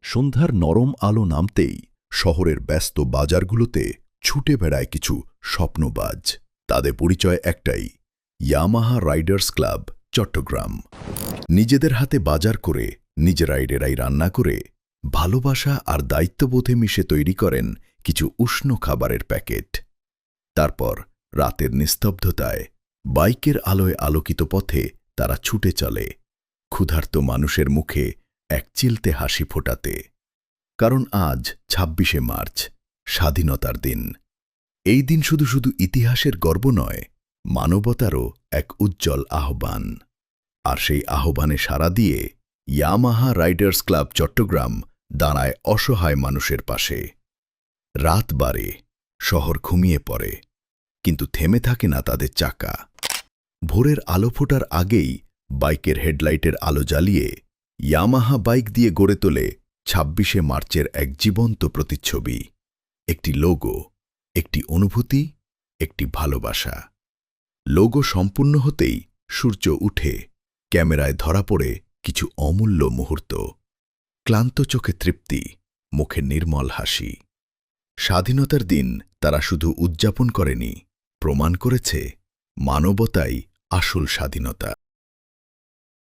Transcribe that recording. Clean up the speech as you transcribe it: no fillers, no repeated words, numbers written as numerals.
সন্ধ্যার নরম আলো নামতেই শহরের ব্যস্ত বাজারগুলোতে ছুটে বেড়ায় কিছু স্বপ্নবাজ। তাদের পরিচয় একটাই, ইয়ামাহা রাইডার্স ক্লাব চট্টগ্রাম। নিজেদের হাতে বাজার করে নিজেরাই রান্না করে ভালোবাসা আর দায়িত্ববোধে মিশে তৈরি করেন কিছু উষ্ণ খাবারের প্যাকেট। তারপর রাতের নিস্তব্ধতায় বাইকের আলোয় আলোকিত পথে তারা ছুটে চলে ক্ষুধার্ত মানুষের মুখে এক চিলতে হাসি ফোটাতে। কারণ আজ ২৬শে মার্চ, স্বাধীনতার দিন। এই দিন শুধু শুধু ইতিহাসের গর্ব নয়, মানবতারও এক উজ্জ্বল আহ্বান। আর সেই আহ্বানে সাড়া দিয়ে ইয়ামাহা রাইডার্স ক্লাব চট্টগ্রাম দাঁড়ায় অসহায় মানুষের পাশে। রাত বাড়ে, শহর ঘুমিয়ে পড়ে, কিন্তু থেমে থাকে না তাদের চাকা। ভোরের আলো ফোটার আগেই বাইকের হেডলাইটের আলো জ্বালিয়ে ইয়ামাহা বাইক দিয়ে গড়ে তোলে ২৬শে মার্চের এক জীবন্ত প্রতিচ্ছবি। একটি লোগো, একটি অনুভূতি, একটি ভালোবাসা। লোগো সম্পূর্ণ হতেই সূর্য উঠে, ক্যামেরায় ধরা পড়ে কিছু অমূল্য মুহূর্ত। ক্লান্ত চোখে তৃপ্তি, মুখে নির্মল হাসি। স্বাধীনতার দিন তারা শুধু উদযাপন করেনি, প্রমাণ করেছে মানবতাই আসল স্বাধীনতা।